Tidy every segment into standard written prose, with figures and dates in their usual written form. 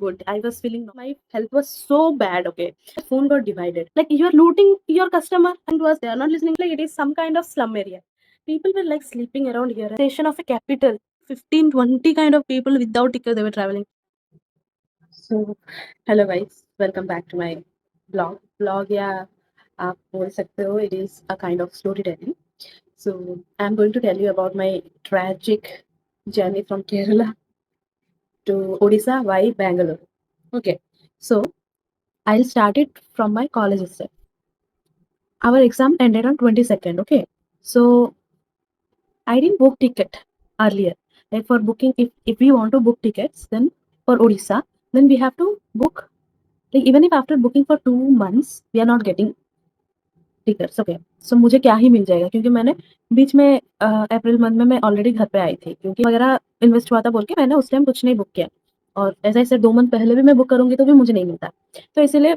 good. I was feeling my health was so bad. Okay, my phone got divided. Like you are looting your customer, and was they are not listening. Like it is some kind of slum area. People were like sleeping around here. Station of a capital. 15, 20 kind of people without ticket they were traveling. So, hello guys, welcome back to my blog. Blog, yeah, आप बोल सकते हो. It is a kind of storytelling. So, I'm going to tell you about my tragic journey from Kerala to Odisha via Bangalore. Okay, so I'll start it from my college itself. Our exam ended on 22nd. Okay, so I didn't book ticket earlier. Like for booking, if we want to book tickets, then for Odisha, then we have to book. Like even if after booking for 2 months, we are not getting tickets. Okay, so मुझे क्या ही मिल जाएगा, क्योंकि मैंने बीच में April month में मैं already घर पे आई थी, क्योंकि वगैरह इन्वेस्ट हुआ था बोल के मैंने उस टाइम कुछ नहीं बुक किया. और ऐसा ऐसे 2 मंथ पहले भी मैं बुक करूंगी तो भी मुझे नहीं मिलता. तो इसीलिए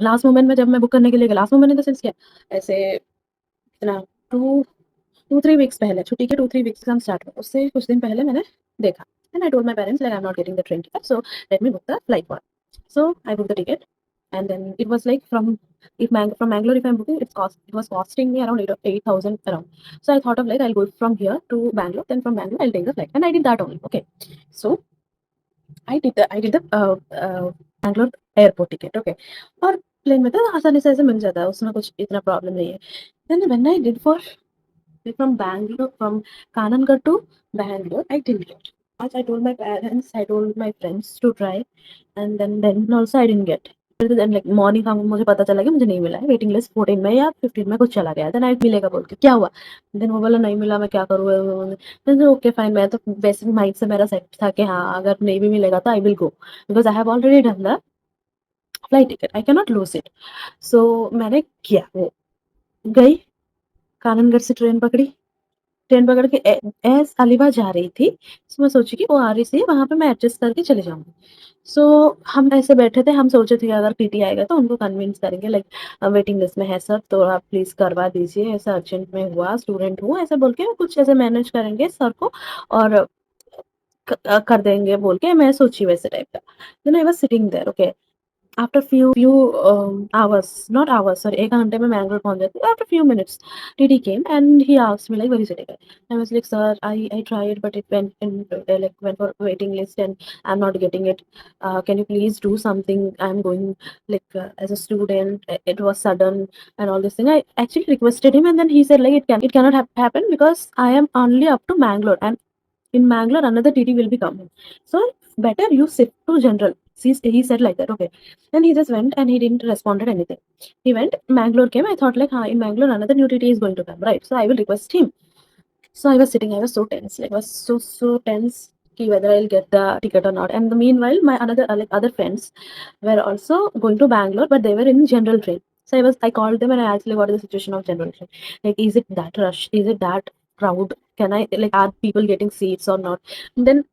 लास्ट मोमेंट में जब मैं बुक करने के लिए last moment in the sense क्या, ऐसे इतना 2-3 वीक्स पहले, छुट्टी के 2-3 वीक्स एग्जाम स्टार्ट हुआ उससे कुछ दिन पहले मैंने देखा. And I told my parents like I am not getting the train ticket, so let me book the flight one. So I booked the ticket, and then it was like from Mangalore, if I'm booking, it was costing me around 8,000 around. So I thought of like I'll go from here to Bangalore, then from Bangalore I'll take the flight, and I did that only. Okay, so I did the Bangalore airport ticket. Okay, और plane में तो आसानी से ऐसे मिल जाता है, उसमें कुछ इतना प्रॉब्लम नहीं है. Then when I did for from Bangalore, from Kanangar to Bangalore, I didn't get. As I told my parents, I told my friends to try, and then also I didn't get. Then like morning का मुझे पता चला कि मुझे नहीं मिला है, waiting list 14 में या 15 में कुछ चला गया. देन आई मिलेगा बोल के क्या हुआ, देन वो बोला नहीं मिला, मैं क्या करूँ. देन ओके फाइन, मैं तो वैसे माइंड से मेरा सेट था कि हाँ अगर नहीं भी मिलेगा तो I will go, because I have already done the flight ticket, I can not lose it. So मैंने किया, वो गई, काननगढ़ से ट्रेन पकड़ के एस अलीबाग जा रही थी. तो मैं सोची कि वो आ रही थी, वहाँ पे मैं एडजस्ट करके चले जाऊँगी. सो हम ऐसे बैठे थे, हम सोचे थे कि अगर टीटी आएगा तो उनको कन्विंस करेंगे लाइक वेटिंग लिस्ट में है सर, तो आप प्लीज़ करवा दीजिए, ऐसा अर्जेंट में हुआ, स्टूडेंट हूँ, ऐसे बोल के कुछ ऐसे मैनेज करेंगे सर को और कर देंगे बोल के मैं सोची वैसे टाइप का. Then I was sitting there. Okay, after few hours, not hours, sorry, 1 घंटे में मैंगलोर पहुंच जाती. After few minutes TT came and he asked me like where is it again. I was like sir, I tried but it went in went for waiting list and I'm not getting it. Can you please do something, I'm going like as a student, it was sudden and all this thing. I actually requested him and then he said like it cannot happen because I am only up to Mangalore, and in Mangalore another TT will be coming, so better you shift to general. He said like that. Okay, then he just went and he didn't responded anything. He went, Mangalore came, I thought like in Mangalore another new TT is going to come, right? So I will request him. So I was sitting, I was so tense, like I was so tense ki whether I'll get the ticket or not. And the meanwhile my other friends were also going to Bangalore, but they were in general train. So I called them and I asked like what is the situation of general train, like is it that rush, is it that crowd, can I like are people getting seats or not. And then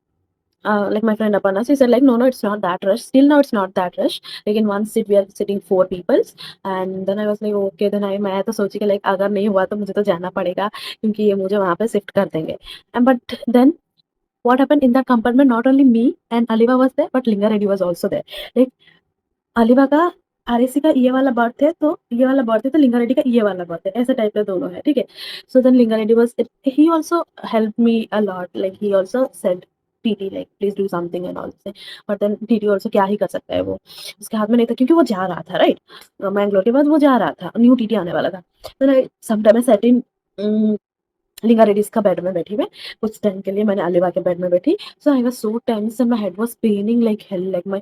like my friend Aparna, she said like no, it's not that rush. Still now it's not that rush. Like in one seat we are sitting 4 people. And then I was like okay, then मैं तो सोची कि like अगर नहीं हुआ तो मुझे तो जाना पड़ेगा, क्योंकि ये मुझे वहाँ पे शिफ्ट कर देंगे. And but then what happened in that compartment, not only me and Aliva was there, but Linga Reddy was also there. Like Aliva का आरएसी का ये वाला बर्थ है, तो ये वाला बर्थ है, तो लिंगा रेड्डी का ये वाला बर्थ है, ऐसे टाइप के दोनों है. ठीक है, so then Linga Reddy was, he also help me a lot, like he also said TT like please do something and all this. But then TT also क्या ही कर सकता है, वो उसके हाथ में नहीं था, क्योंकि वो जा रहा था राइट. मैंगलोर के बाद वो जा रहा था, न्यू टीटी आने वाला था. Then some time I set in Linga Reddy's का बेड में बैठी मैं, कुछ टाइम के लिए मैंने अलीवा के बेड में बैठी. So I was so tense and my head was paining like hell, like my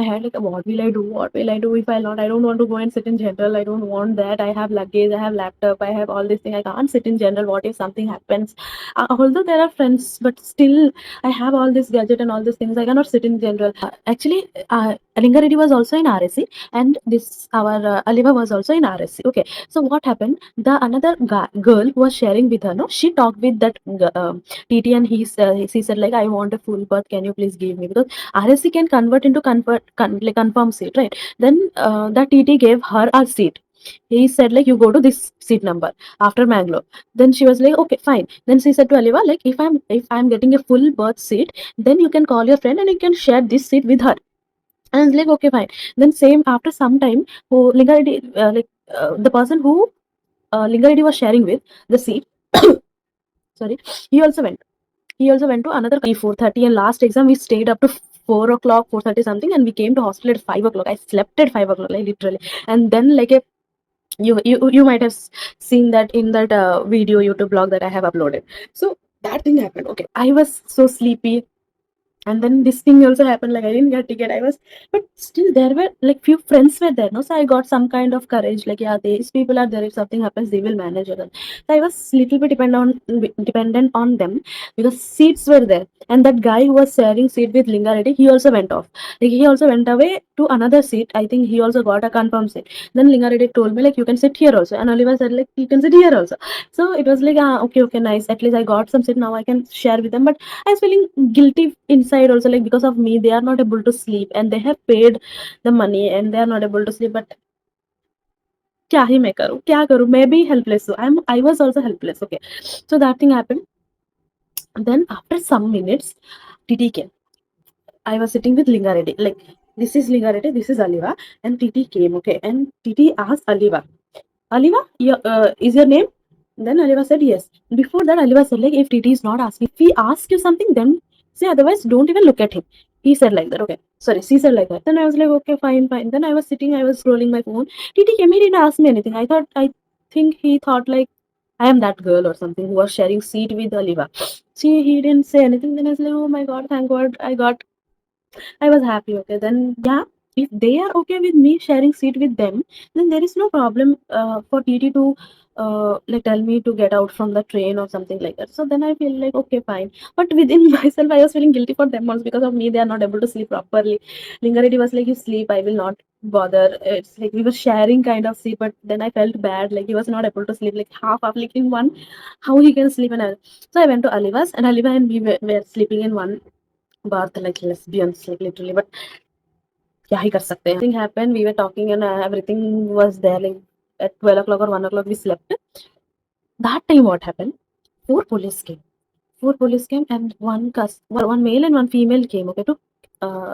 head like what will I do if I don't want to go and sit in general, I don't want that, I have luggage, I have laptop, I have all this thing, I can't sit in general, what if something happens. Although there are friends, but still I have all this gadget and all these things, I cannot sit in general. Actually Linga Reddy was also in RSC, and this our Aliva was also in RSC. Okay, so what happened, the another girl who was sharing with her, no, she talked with that TT, and he said like I want a full berth, can you please give me, because RSC can convert into like confirm seat, right? Then the TT gave her a seat. He said like you go to this seat number after Mangalore. Then she was like okay fine. Then she said to Aliva like if I'm getting a full berth seat, then you can call your friend and you can share this seat with her. And I was like, okay, fine. Then same after some time, who Linga Reddy, the person who Linga Reddy was sharing with the seat, sorry, he also went. He also went to another 4:30, and last exam we stayed up to 4 o'clock, 4:30 something, and we came to hostel at 5 o'clock. I slept at 5 o'clock, like literally. And then like a you might have seen that in that video YouTube blog that I have uploaded. So that thing happened. Okay, I was so sleepy, and then this thing also happened, like I didn't get ticket. I was, but still there were like few friends were there, no, so I got some kind of courage, like yeah, these people are there, if something happens they will manage it. So I was little bit dependent on them, because seats were there, and that guy who was sharing seat with Linga Reddy, he also went off, like he also went away to another seat. I think he also got a confirmed seat. Then Linga Reddy told me like, you can sit here also, and Oliver said like, you can sit here also. So it was like, okay, nice, at least I got some seat, now I can share with them. But I was feeling guilty inside also, like because of me they are not able to sleep, and they have paid the money and they are not able to sleep. But क्या ही मैं करूँ, क्या करूँ, मैं भी helpless हूँ. I was also helpless. Okay, so that thing happened. Then after some minutes, TT came. I was sitting with Linga Reddy. Like, this is Linga Reddy, this is Aliva, and TT came. Okay, and TT asked Aliva, Aliva, is your name? Then Aliva said yes. Before that, Aliva said like, if TT is not asking, if he asks you something, then say, otherwise don't even look at him. He said like that. Okay, sorry, she said like that. Then I was like, okay, fine. Then I was sitting, I was scrolling my phone. TT came, he didn't ask me anything. I think he thought like I am that girl or something who was sharing seat with Aliva. See, he didn't say anything. Then I was like, oh my god, thank God I was happy. Okay, then yeah, if they are okay with me sharing seat with them, then there is no problem for TT to like tell me to get out from the train or something like that. So then I feel like okay, fine. But within myself, I was feeling guilty for them also, because of me they are not able to sleep properly. Lingaredi was like, you sleep, I will not bother. It's like we were sharing kind of sleep, but then I felt bad, like he was not able to sleep, like half like in one, how he can sleep. And so I went to Aliva's, and Aliva and we were sleeping in one bath like lesbians, like literally. But क्या ही कर सकते हैं. Thing happened, we were talking, and everything was there. Like at 12 o'clock or 1 o'clock, we slept. That time, what happened? Four police came. Four police came, and one male and one female came. Okay, to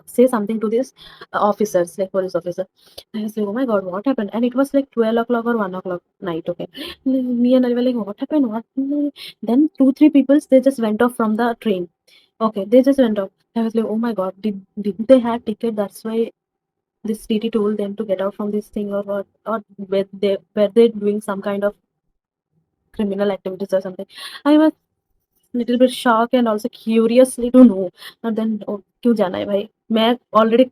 say something to these officers, like police officer. I was like, oh my god, what happened? And it was like 12 o'clock or 1 o'clock night. Okay, me and I were like, what happened? What? Then two, three people, they just went off from the train. Okay, they just went off. I was like, oh my god, did they have ticket? That's why this TT told them to get out from this thing, or what, or were they doing some kind of criminal activities or something. I was little bit shocked and also curiously to know. And then क्यों जाना है भाई, मैं already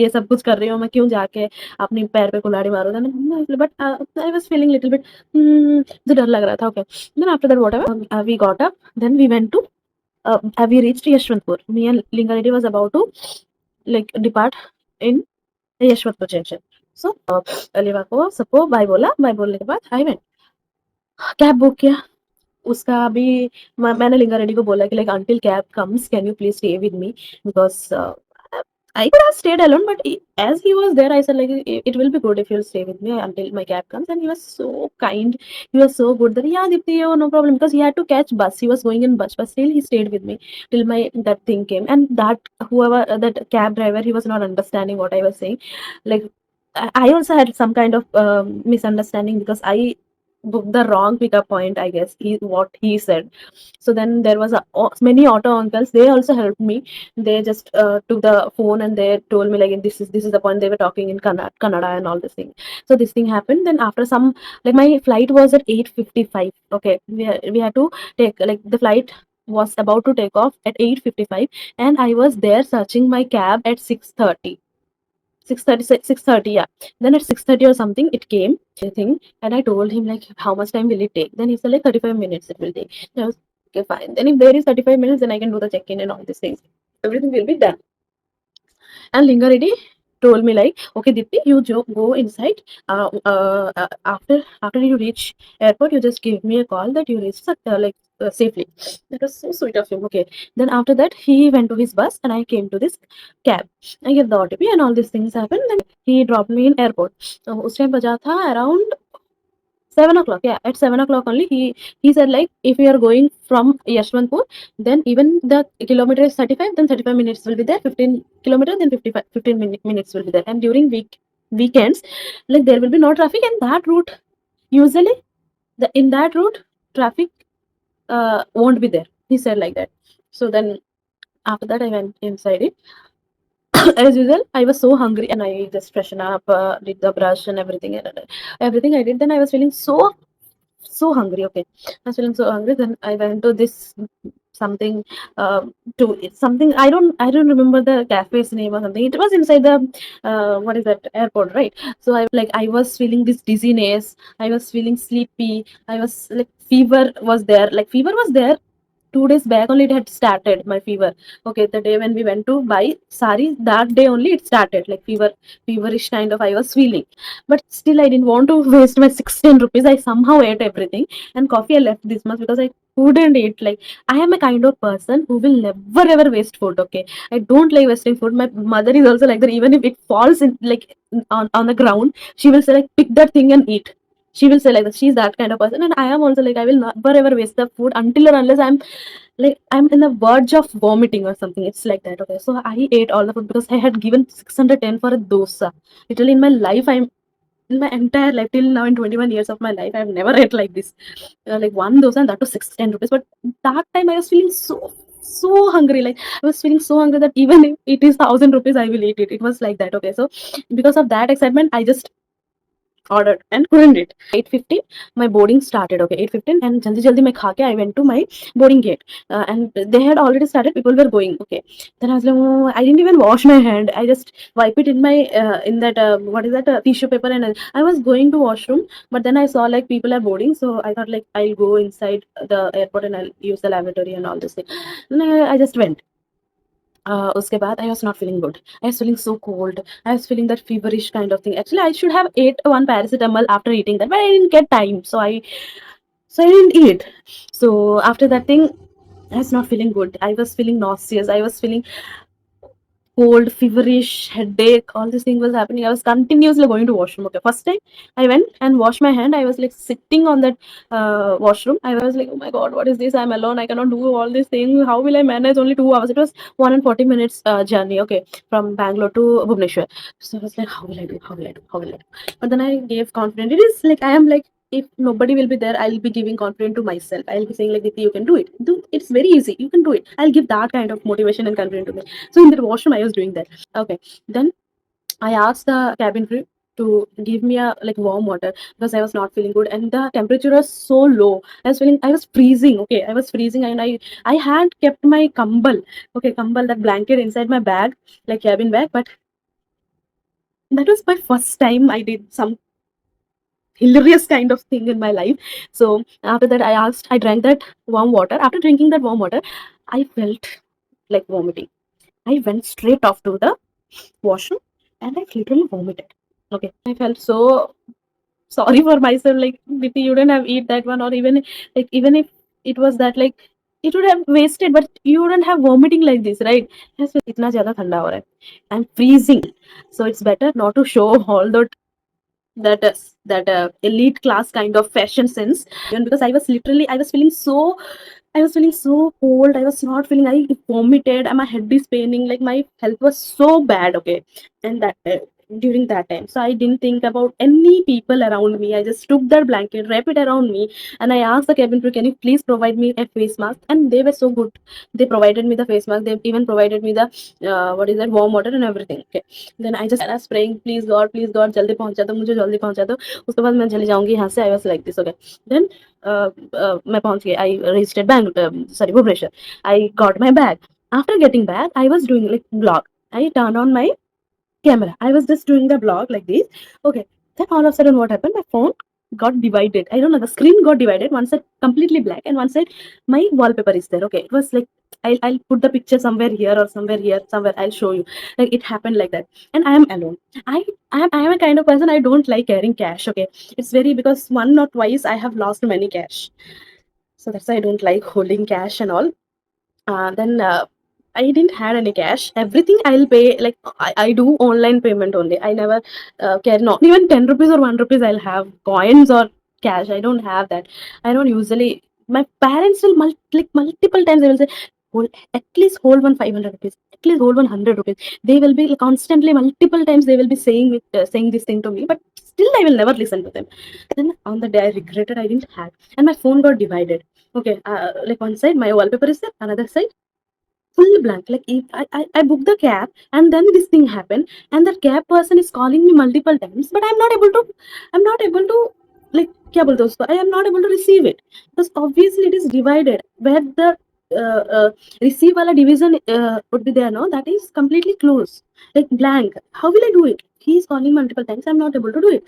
ये सब कुछ कर रही हूँ, मैं क्यों जाके अपने पैर पे कुल्हाड़ी मारूँ. Then but I was feeling little bit मुझे डर लग रहा था. Okay, then after that whatever, we got up, then we went to we reached Yashwantpur. Me and Linga Reddy was about to like depart in Yesvantpur junction. So Aliva को सबको bye बोला, bye बोलने के बाद आई वेंट, कैब बुक किया. उसका अभी मैंने लिंगा रेड्डी को बोला कि like until cab comes can you please stay with me, because I could have stayed alone, but as he was there, I said like it will be good if you'll stay with me until my cab comes. And he was so kind, he was so good that yeah, Dipti, oh, no problem, because he had to catch bus. He was going in bus, but still he stayed with me till my that thing came. And that whoever that cab driver, he was not understanding what I was saying. Like I also had some kind of misunderstanding, because I booked the wrong pickup point, I guess, what he said. So then there was many auto uncles, they also helped me. They just took the phone and they told me like this is the point. They were talking in Kannada and all this thing. So this thing happened. Then after some, like my flight was at 8:55. Okay, we had to take, like the flight was about to take off at 8:55, and I was there searching my cab at 6:30. 6:30, yeah. Then at 6:30 or something it came, I think, and I told him like, how much time will it take? Then he said like 35 minutes it will take. And I was okay, fine. Then if there is 35 minutes, then I can do the check-in and all these things. Everything will be done. And Linga Reddy told me like, okay, Dipti, you go inside. After you reach airport, you just give me a call that you reached safely. That was so sweet of him. Okay. Then after that, he went to his bus and I came to this cab. I gave the OTP and all these things happened. Then he dropped me in airport. उस time बजा था around 7 o'clock, yeah, at 7 o'clock only. He said like, if you are going from Yashwantpur, then even the kilometer is 35, then 35 minutes will be there. 15 kilometers, then 15 minutes will be there. And during weekends, like there will be no traffic, and that route usually in that route traffic won't be there. He said like that. So then after that I went inside it. As usual, I was so hungry and I just freshen up, did the brush and everything, and everything I did. Then I was feeling so hungry. Okay, I was feeling so hungry. Then I went to this something, to it's something, I don't remember the cafe's name or something. It was inside the what is that, airport, right? So I was feeling this dizziness. I was feeling sleepy. I was like, fever was there. Like fever was there 2 days back only, it had started, my fever. Okay, the day when we went to buy sari, that day only it started, like feverish kind of I was feeling. But still I didn't want to waste my 16 rupees. I somehow ate everything. And coffee I left this much because I couldn't eat. Like, I am a kind of person who will never ever waste food. Okay, I don't like wasting food. My mother is also like that. Even if it falls in, like, on the ground, she will say like, pick that thing and eat. She will say like that. She's that kind of person. And I am also like, I will never ever waste the food until or unless I'm in the verge of vomiting or something. It's like that. Okay, so I ate all the food because I had given 610 for a dosa. Literally in my life, in my entire life till now, in 21 years of my life, I've never ate like this. Like one dosa, and that was 610 rupees. But that time I was feeling so hungry. Like, I was feeling so hungry that even if it is 1,000 rupees, I will eat it. It was like that. Okay, so because of that excitement, I just ordered and couldn't eat. 8:15 my boarding started. Okay, 8:15, and jaldi jaldi mein kha ke I went to my boarding gate. And they had already started, people were going. Okay, then I was like, oh, I didn't even wash my hand. I just wipe it in my in that what is that, tissue paper. And I was going to washroom, but then I saw like people are boarding, so I thought like, I'll go inside the airport and I'll use the lavatory and all this thing. And I just went. Uske baad, I was not feeling good. I was feeling so cold. I was feeling that feverish kind of thing. Actually, I should have ate one paracetamol after eating that, but I didn't get time, so I didn't eat. So after that thing, I was not feeling good. I was feeling nauseous. I was feeling cold, feverish, headache, all this thing was happening. I was continuously going to washroom. Okay, first time I went and washed my hand. I was like sitting on that washroom. I was like, oh my god, what is this? I'm alone. I cannot do all these things. How will I manage only 2 hours? It was 1 and 40 minutes journey. Okay, from Bangalore to Bhubaneswar. So I was like, how will I do? How will I do? How will I do? But then I gave confidence. It is like, I am like, if nobody will be there, I'll be giving confidence to myself. I'll be saying like, Diti, you can do it. It's very easy. You can do it. I'll give that kind of motivation and confidence to me. So in the washroom, I was doing that. Okay. Then I asked the cabin crew to give me a like warm water because I was not feeling good, and the temperature was so low. I was freezing. Okay, I was freezing, and I had kept my kambal. Okay, kambal, that blanket inside my bag, like cabin bag. But that was my first time I did some hilarious kind of thing in my life. So after that, I drank that warm water. After drinking that warm water, I felt like vomiting. I went straight off to the washroom and I literally vomited. Okay, I felt so sorry for myself. Like, Diti, you didn't have eat that one, or even if it was that, like, it would have wasted, but you wouldn't have vomiting like this, right? Yes, itna zyada thanda ho raha hai. I'm freezing, so it's better not to show all that elite class kind of fashion sense. Even because I was feeling so cold. I was not feeling. I vomited, and my head is paining. Like, my health was so bad. Okay, and that during that time, so I didn't think about any people around me. I just took that blanket, wrap it around me, and I asked the cabin crew, "Can you please provide me a face mask?" And they were so good. They provided me the face mask. They even provided me the what is that, warm water and everything. Okay, then I just was praying, please God, जल्दी पहुंचा दो मुझे, जल्दी पहुंचा दो. उसके बाद मैं चली जाऊंगी यहाँ से. I was like this. Okay, then मैं पहुंच गई. I reached at Bangalore, sorry, Bhubaneswar. I got my bag. After getting back, I was doing like vlog. I turned on my camera. I was just doing the vlog like this. Okay. Then all of a sudden, what happened? My phone got divided. I don't know. The screen got divided. One side completely black, and one side my wallpaper is there. Okay. It was like, I'll put the picture somewhere here or somewhere here, somewhere. I'll show you. Like, it happened like that, and I am alone. I am a kind of person, I don't like carrying cash. Okay. It's very, because one or twice I have lost many cash, so that's why I don't like holding cash and all. Then I didn't had any cash. Everything I'll pay, like, I do online payment only. I never carry, not even 10 rupees or 1 rupees. I'll have coins or cash. I don't have that. I don't usually. My parents will multiple times they will say, hold, at least hold one 500 rupees, at least hold 100 rupees. They will be constantly multiple times they will be saying this thing to me, but still I will never listen to them. Then on the day I regretted I didn't have, and my phone got divided. Okay, like one side my wallpaper is there, another side full blank. Like if I booked the cab and then this thing happened, and that cab person is calling me multiple times, but I'm not able to like क्या बोलते हैं उसको, I am not able to receive it because obviously it is divided where the receive wala division would be there, no, that is completely closed, like blank. How will I do it? He is calling multiple times, I'm not able to do it.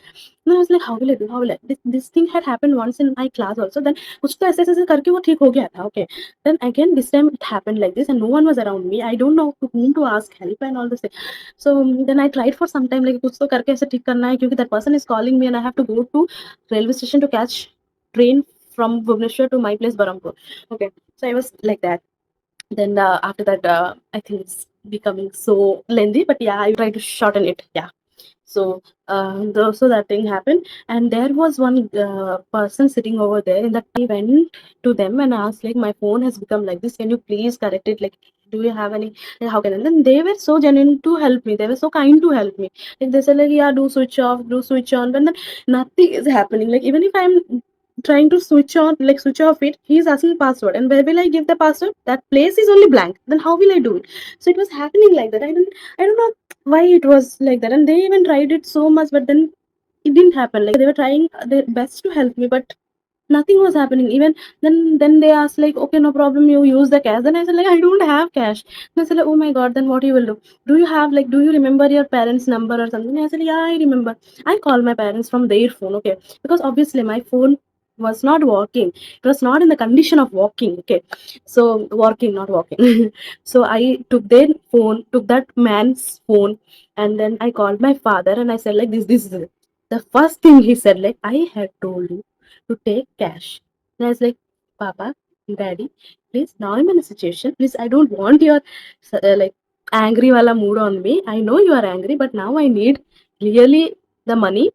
And I was like, how will I do, how will I, this thing had happened once in my class also, then कुछ तो ऐसे ऐसे करके वो ठीक हो गया था. Okay, then again this time it happened like this and no one was around me. I don't know to whom to ask help and all this thing. So then I tried for some time, like कुछ तो करके ऐसे ठीक करना है क्योंकि that person is calling me and I have to go to railway station to catch train from Bhubaneswar to my place Berhampur. Okay, so I was like that. Then after that I think it's becoming so lengthy, but yeah, I try to shorten it. Yeah. So so that thing happened, and there was one person sitting over there. In that I went to them and asked, like, my phone has become like this. Can you please correct it? Like, do you have any? Like, how can? And then they were so genuine to help me. They were so kind to help me. Like they said, like, yeah, do switch off, do switch on. But then nothing is happening. Like even if I'm trying to switch on, like switch off it, he's asking password, and where will I give the password? That place is only blank. Then how will I do it? So it was happening like that. I don't know why it was like that, and they even tried it so much, but then it didn't happen. Like they were trying their best to help me, but nothing was happening. Even then they asked, like, okay, no problem, you use the cash. Then I said, like, I don't have cash. Then I said, like, oh my god, then what you will do you have, like, do you remember your parents number or something? I said, yeah, I remember. I called my parents from their phone. Okay, because obviously my phone was not working. It was not in the condition of working. Okay, so working, not walking. So I took that man's phone, and then I called my father and I said, like, this is it. The first thing he said, like, I had told you to take cash. And I was like, Papa, Daddy, please, now I'm in a situation. Please, I don't want your like angry wala mood on me. I know you are angry, but now I need really the money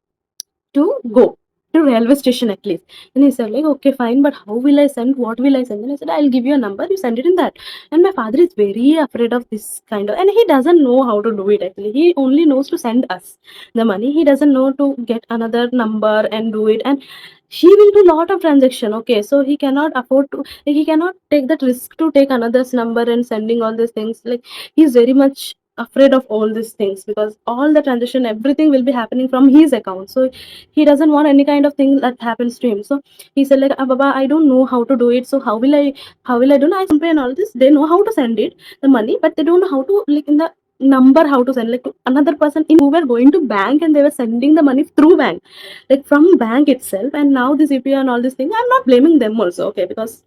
to go to railway station at least. And he said, like, okay, fine, but how will I send? What will I send? And I said, I'll give you a number, you send it in that. And my father is very afraid of this kind of, and he doesn't know how to do it actually. He only knows to send us the money. He doesn't know to get another number and do it. And he will do lot of transaction. Okay, so he cannot afford to, like, he cannot take that risk to take another's number and sending all these things. Like, he's very much afraid of all these things because all the transaction, everything will be happening from his account. So he doesn't want any kind of thing that happens to him. So he said, like, Baba, I don't know how to do it, so how will I do? I complain all this, they know how to send it, the money, but they don't know how to, like, in the number how to send, like, to another person in who were going to bank and they were sending the money through bank, like from bank itself. And now this UPI and all these things, I'm not blaming them also. Okay, because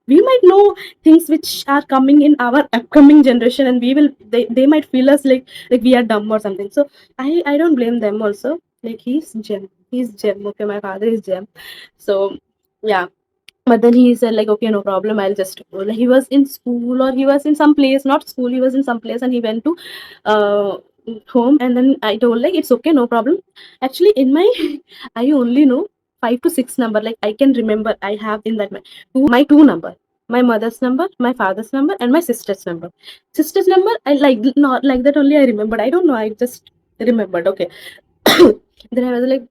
we might know things which are coming in our upcoming generation, and they might feel us like we are dumb or something. So I don't blame them also. Like, he's gem. Okay, my father is gem. So yeah, but then he said, like, okay, no problem, I'll just go. Like, he was in school, or he was in some place, not school, he was in some place, and he went to uh home. And then I told, like, it's okay, no problem. Actually, in my I only know 5 to 6 number. Like, I can remember, I have in that my two number, my mother's number, my father's number, and my sister's number. I like, not like that only I remembered. I don't know, I just remembered. Okay. Then I was like,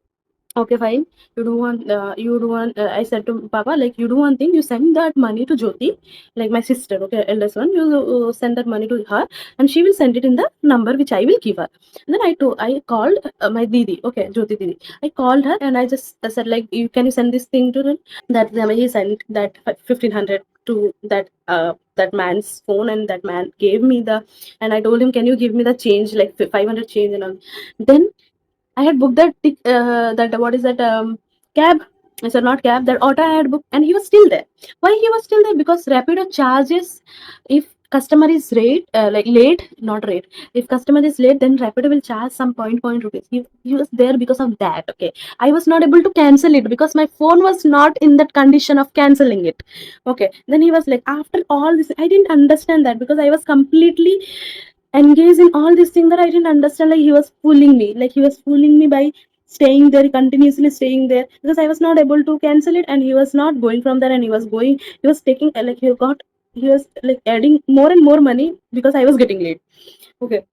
okay, fine. I said to Papa, like, you do one thing, you send that money to Jyoti, like my sister, okay, eldest one. You send that money to her, and she will send it in the number which I will give her. And then I called my Didi, okay, Jyoti Didi. I called her and I just said, like, can you send this thing to her? That he sent that 1500 to that man's phone, and that man gave me and I told him, can you give me the change, like 500 change and all. Then I had booked that what is that cab? I said, not cab, that auto I had booked, and he was still there. Why he was still there? Because Rapido charges if customer is late, not rate. If customer is late, then Rapido will charge some point rupees. He was there because of that. Okay, I was not able to cancel it because my phone was not in that condition of canceling it. Okay, then he was like, after all this, I didn't understand that because I was completely engaged in all these things that I didn't understand. Like, he was fooling me. Like, he was fooling me by staying there, continuously staying there, because I was not able to cancel it, and he was not going from there, and he was taking like he was like adding more and more money because I was getting late. Okay,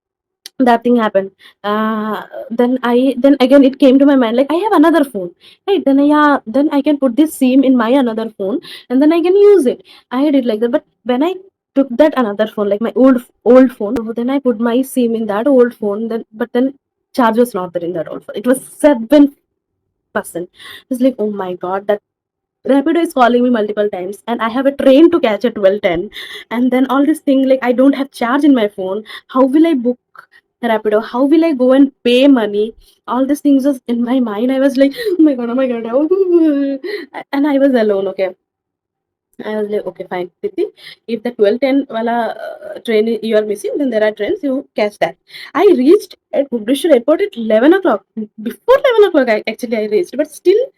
that thing happened. Then again it came to my mind, like I have another phone, right? Then yeah, then I can put this sim in my another phone, and then I can use it. I did like that. But when I took that another phone, like my old phone, then I put my sim in that old phone, then charge was not there in that old phone. It was 7%. It's like, oh my god, that Rapido is calling me multiple times, and I have a train to catch at 12:10, and then all this thing, like I don't have charge in my phone. How will I book Rapido? How will I go and pay money? All these things was in my mind. I was like, oh my god, and I was alone. Okay, I was like, okay, fine, Priti. If the 12:10 wala train you are missing, then there are trains. You catch that. I reached at Bhubaneswar airport at 11 o'clock. Before 11 o'clock, I reached, but still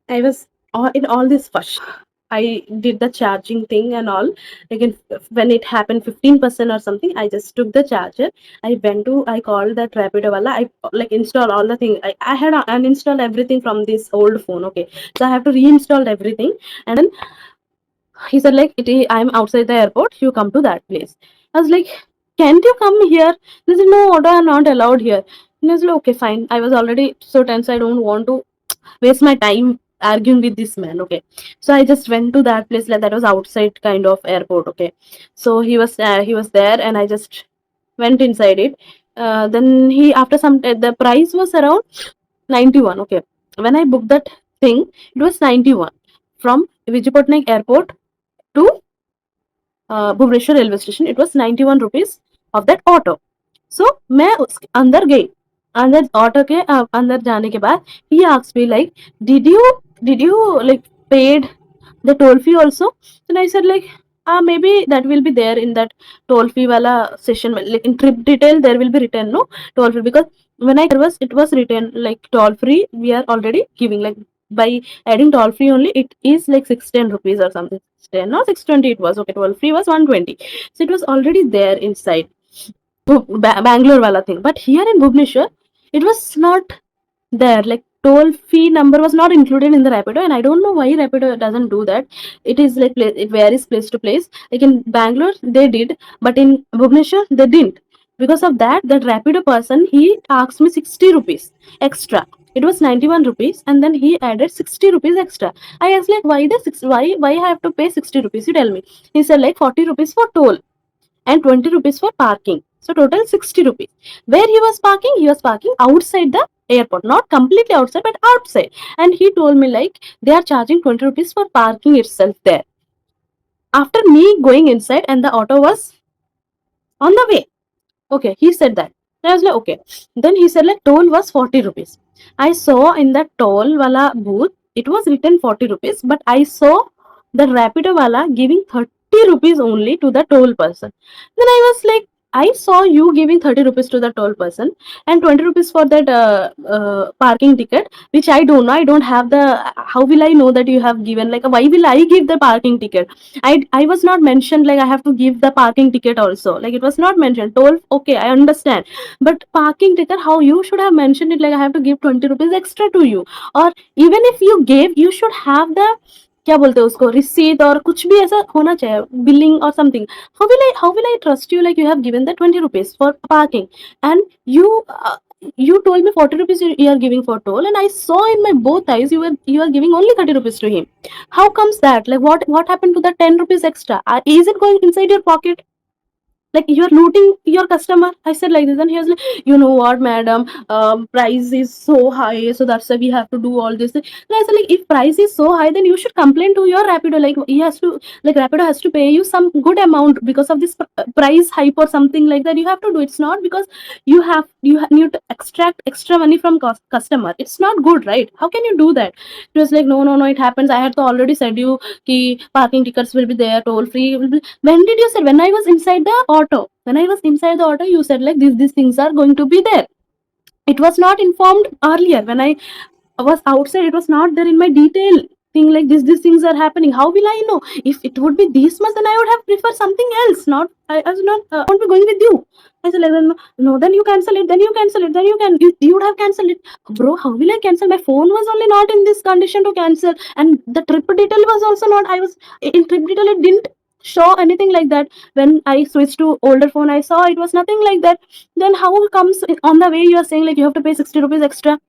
I was in all this fuss. I did the charging thing and all. Again, when it happened 15% or something, I just took the charger. I called that Rapido wala. I like install all the thing. I had uninstalled everything from this old phone. Okay, so I have to reinstall everything. And then he said like, I'm outside the airport. You come to that place. I was like, can't you come here? He said, no, order are not allowed here. And I was like, okay, fine. I was already so tense. I don't want to waste my time arguing with this man. Okay, so I just went to that place, like that was outside kind of airport. Okay, so he was there, and I just went inside it. Then he after some the price was around 91. Okay, when I booked that thing, it was 91 from Vijayapatnam airport to Bhubaneswar railway station. It was 91 rupees of that auto. So मैं अंदर गई, अंदर auto के अंदर जाने के बाद he asked me like, did you like paid the toll fee also? Then I said like, maybe that will be there in that toll fee wala session, like in trip detail there will be written no toll free, because when it was written like toll free we are already giving, like by adding toll free only it is like 610 rupees or something. 10 not 620 it was. Okay, toll free was 120, so it was already there inside Bangalore wala thing. But here in Bhubaneswar, it was not there. Like toll fee number was not included in the Rapido, and I don't know why Rapido doesn't do that. It is like it varies place to place. Like in Bangalore, they did, but in Bhubaneswar, they didn't. Because of that, that Rapido person he asked me 60 rupees extra. It was 91 rupees, and then he added 60 rupees extra. I asked like, why I have to pay 60 rupees? You tell me. He said like 40 rupees for toll and 20 rupees for parking. So total 60 rupees. Where he was parking outside the airport, not completely outside, but outside. And he told me like they are charging 20 rupees for parking itself there. After me going inside and the auto was on the way. Okay, he said that. I was like, okay. Then he said like toll was 40 rupees. I saw in that toll wala booth, it was written 40 rupees, but I saw the Rapido wala giving 30 rupees only to the toll person. Then I was like, I saw you giving 30 rupees to the toll person and 20 rupees for that parking ticket, which I don't know. I don't have the, how will I know that you have given? Like, why will I give the parking ticket? I was not mentioned like I have to give the parking ticket also. Like it was not mentioned. Toll, okay, I understand. But parking ticket, how you should have mentioned it like I have to give 20 rupees extra to you. Or even if you gave, you should have the क्या बोलते हैं उसको receipt और कुछ भी ऐसा होना चाहिए बिलिंग और something how will I trust you like you have given the 20 rupees for parking and you told me 40 rupees you are giving for toll and I saw in my both eyes you are giving only 30 rupees to him. How comes that? Like what happened to the 10 rupees extra? Is it going inside your pocket? Like you're looting your customer. I said like this, and he was like, you know what, madam, price is so high, so that's why we have to do all this. And I said like, if price is so high, then you should complain to your Rapido. Like he has to, like Rapido has to pay you some good amount because of this price hype or something like that. You have to do. It's not because you need to extract extra money from customer. It's not good, right? How can you do that? It was like, no, it happens. I had to already said you ki parking tickets will be there, toll free will be. When did you say? When I was inside the auto. When I was inside the auto, you said like these things are going to be there. It was not informed earlier. When I was outside, it was not there in my detail. thing like this, these things are happening. How will I know? If it would be this much, then I would have preferred something else. Not, I was not, won't be going with you. I said like, no, then you cancel it, then you cancel it, then you would have cancelled it. Bro, how will I cancel? My phone was only not in this condition to cancel, and the trip detail was also not, I was in trip detail, it didn't show anything like that. When I switched to older phone, I saw it was nothing like that. Then how comes on the way you are saying like you have to pay 60 rupees extra?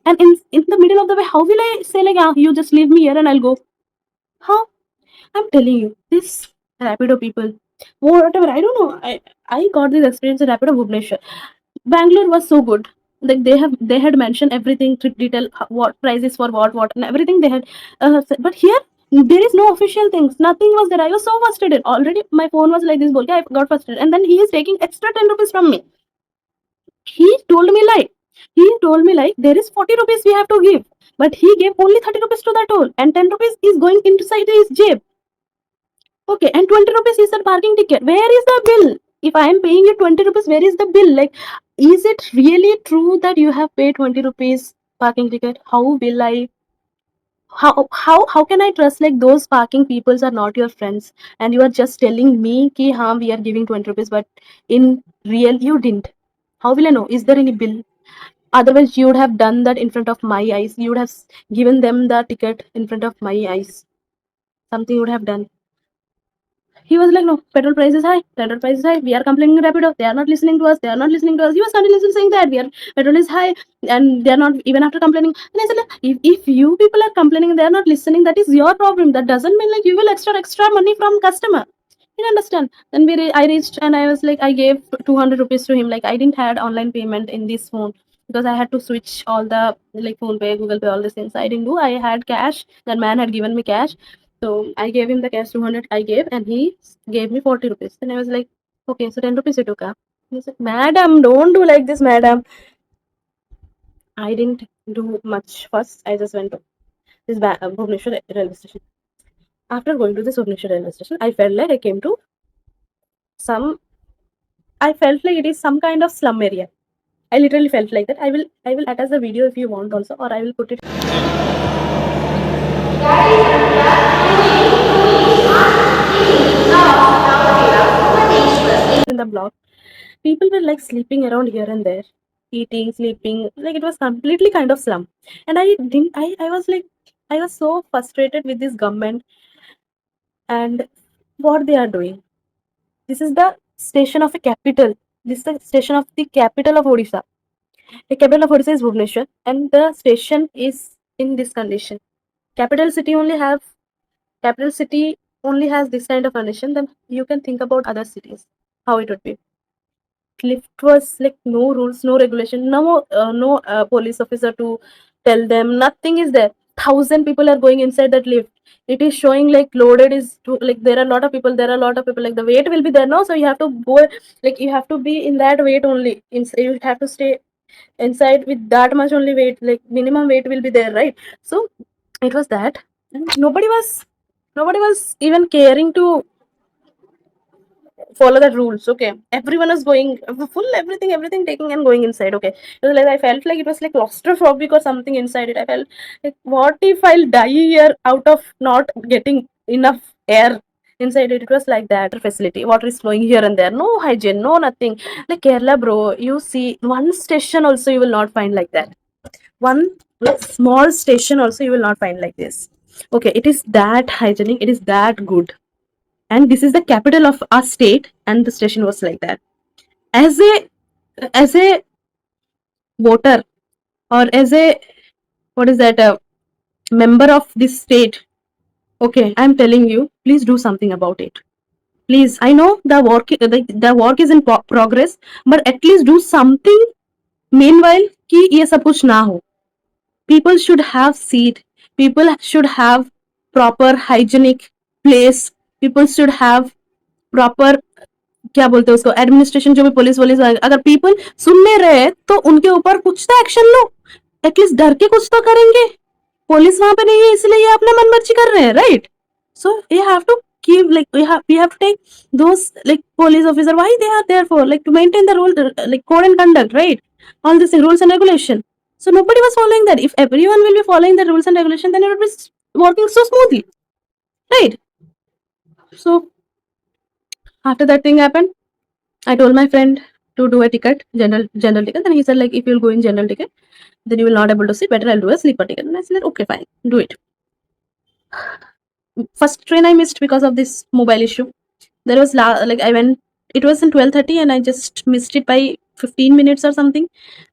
And in the middle of the way, how will I say like, you just leave me here and I'll go? How? I'm telling you, this Rapido people, whatever, I don't know. I got this experience in Rapido Bhubaneswar. Bangalore was so good. Like they had mentioned everything, trip detail, what prices for what, and everything they had. But here there is no official things. Nothing was there. I was so frustrated. Already my phone was like this. Bolke, I got frustrated, and then he is taking extra 10 rupees from me. He told me like, there is 40 rupees we have to give, but he gave only 30 rupees to that toll, and 10 rupees is going inside his jib. Okay, and 20 rupees is the parking ticket. Where is the bill? If I am paying you 20 rupees, where is the bill? Like, is it really true that you have paid 20 rupees parking ticket? How will I, how can I trust like those parking peoples are not your friends, and you are just telling me ki haan, we are giving 20 rupees, but in real you didn't? How will I know? Is there any bill? Otherwise, you would have done that in front of my eyes. You would have given them the ticket in front of my eyes. Something you would have done. He was like, no, petrol price is high. Petrol price is high. We are complaining Rapido. They are not listening to us. They are not listening to us. He was suddenly saying that petrol is high, and they are not even after complaining. And I said, like, if you people are complaining, they are not listening. That is your problem. That doesn't mean like you will extra money from customer. You understand? Then I reached and I was like, I gave 200 rupees to him. Like I didn't had online payment in this phone because I had to switch all the like phone pay, Google Pay, all these things. I didn't do. I had cash. That man had given me cash. So I gave him the cash 200 I gave, and he gave me 40 rupees. And I was like, okay, so 10 rupees you took. He said, madam, don't do like this, madam. I didn't do much first. I just went to this Bhubaneswar railway station. After going to this Bhubaneswar railway station, I felt like I came to I felt like it is some kind of slum area. I literally felt like that. I will attach the video if you want also, or I will put it in the blog. People were like sleeping around here and there, eating, sleeping, like it was completely kind of slum. And I was like, I was so frustrated with this government and what they are doing. This is the station of a capital. This is the station of the capital of Odisha. The capital of Odisha is Bhubaneswar, and the station is in this condition. Capital city only has this kind of condition. Then you can think about other cities, how it would be. Lift was like no rules, no regulation, no police officer to tell them. Nothing is there. 1,000 people are going inside that lift. It is showing like loaded is like there are a lot of people. Like the weight will be there, no? So you have to go, like you have to be in that weight only. You have to stay inside with that much only weight. Like minimum weight will be there, right? So it was that, and nobody was even caring to follow the rules. Okay, everyone is going full, everything taking and going inside. Okay, it was like I felt like it was like claustrophobic or something inside it. I felt like, what if I'll die here out of not getting enough air inside it? It was like that. Facility, water is flowing here and there, no hygiene, no nothing. Like Kerala, bro, you see one station also you will not find like that. One like small station also you will not find like this. Okay, it is that hygienic, it is that good. And this is the capital of our state, and the station was like that. As a voter, or as a, what is that, a member of this state, okay, I'm telling you, please do something about it. Please, I know the work is in progress, but at least do something meanwhile कि ये सब कुछ ना हो. People should have seat, people should have proper hygienic place, people should have proper, क्या बोलते हैं उसको, एडमिनिस्ट्रेशन, जो भी पुलिस वुलिस, अगर पीपल सुन नहीं रहे तो उनके ऊपर कुछ तो एक्शन लो. एटलीस्ट डर के कुछ तो करेंगे. पुलिस वहां पे नहीं है इसलिए ये अपना मन मर्जी कर रहे हैं, right? So you have to keep, like we have to take those like police officer, why they are there for, like to maintain the rule, like code and conduct, right? All these rules and regulation. So nobody was following that. If everyone will be following the rules and regulation, then it would be working so smoothly, right? So after that thing happened, I told my friend to do a ticket, general ticket. Then he said like, if you'll go in general ticket, then you will not able to sit. Better I'll do a sleeper ticket. And I said okay, fine, do it. First train I missed because of this mobile issue. There was like I went. It was in 12:30 and I just missed it by 15 minutes or something.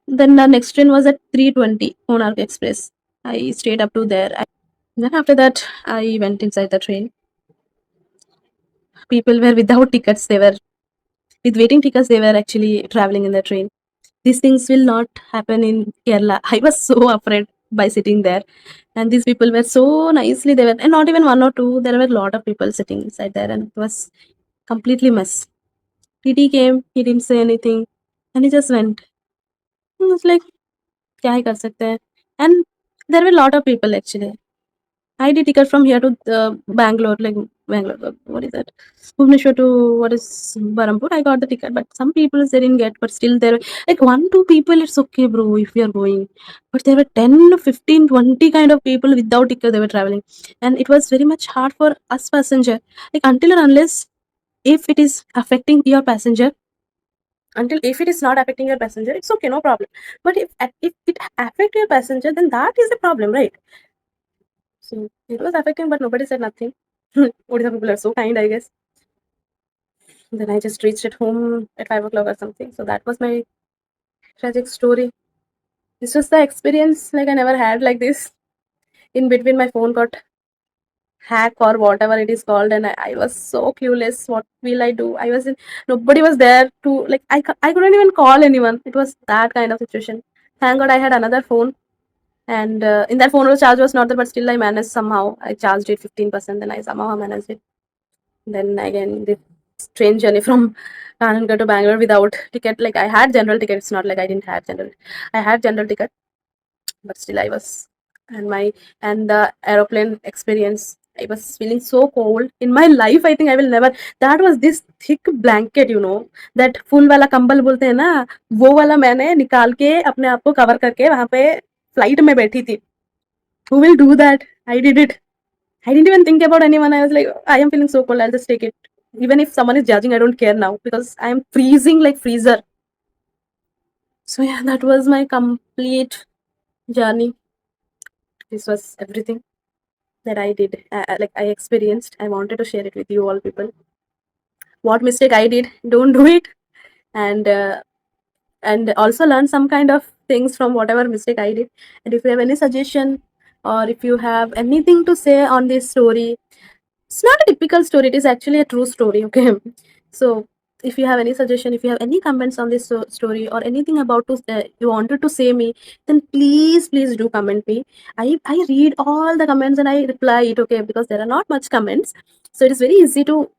Then the next train was at 3:20, Monarch Express. I stayed up to there. Then after that, I went inside the train. People were without tickets. They were with waiting tickets. They were actually traveling in the train. These things will not happen in Kerala. I was so afraid by sitting there. And these people were so nicely, they were, and not even one or two, there were a lot of people sitting inside there, and it was completely mess. TT came, he didn't say anything, and he just went. I was like, kya hi kar sakte hain? And there were a lot of people actually. I did ticket from here to Bangalore, like Bangalore, what is that? Bhubaneswar to what is Barampur. I got the ticket, but some people they didn't get, but still there, like 1, 2 people, it's okay, bro, if we are going. But there were 10, 15, 20 kind of people without ticket, they were traveling. And it was very much hard for us passenger. Like until or unless if it is affecting your passenger, until if it is not affecting your passenger, it's okay, no problem. But if it affect your passenger, then that is a problem, right? So it was affecting, but nobody said nothing. Odisha people are so kind, I guess. Then I just reached at home at 5 o'clock or something. So that was my tragic story. This was the experience like I never had like this. In between, my phone got hacked or whatever it is called, and I was so clueless. What will I do? I was in. Nobody was there to like. I couldn't even call anyone. It was that kind of situation. Thank God I had another phone, and in that phone, the charge was not there, but still I managed somehow. I charged it 15%, then I somehow managed it. Then again, the train journey from Kananga to Bangalore without ticket. Like I had general ticket. It's not like I didn't have general. I had general ticket, but still I was, and the aeroplane experience. I was feeling so cold in my life. I think I will never. That was this thick blanket, that full वाला कंबल बोलते हैं ना, वो वाला मैंने निकाल के अपने आप को कवर करके वहां पे फ्लाइट में बैठी थी. Who will do that? I did it. I didn't even think about anyone. I was like, I am feeling so cold. I'll just take it. Even if someone is judging, I don't care now because I am freezing like freezer. So yeah, that was my complete journey. This was everything that I did, like I experienced. I wanted to share it with you all people. What mistake I did, don't do it, and also learn some kind of things from whatever mistake I did. And if you have any suggestion or if you have anything to say on this story, it's not a typical story, it is actually a true story, okay? So if you have any suggestion, if you have any comments on this story or anything about to you wanted to say me, then please do comment me. I read all the comments and I reply it, okay, because there are not much comments, so it is very easy to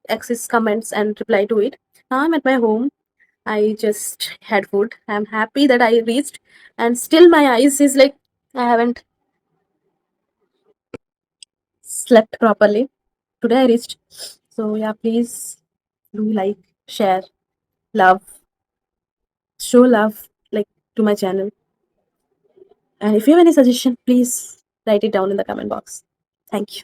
access comments and reply to it. Now I'm at my home. I just had food. I'm happy that I reached, and still my eyes is like I haven't slept properly. Today I reached. So yeah, please do like, share, love, show love like to my channel. And if you have any suggestion, please write it down in the comment box. Thank you.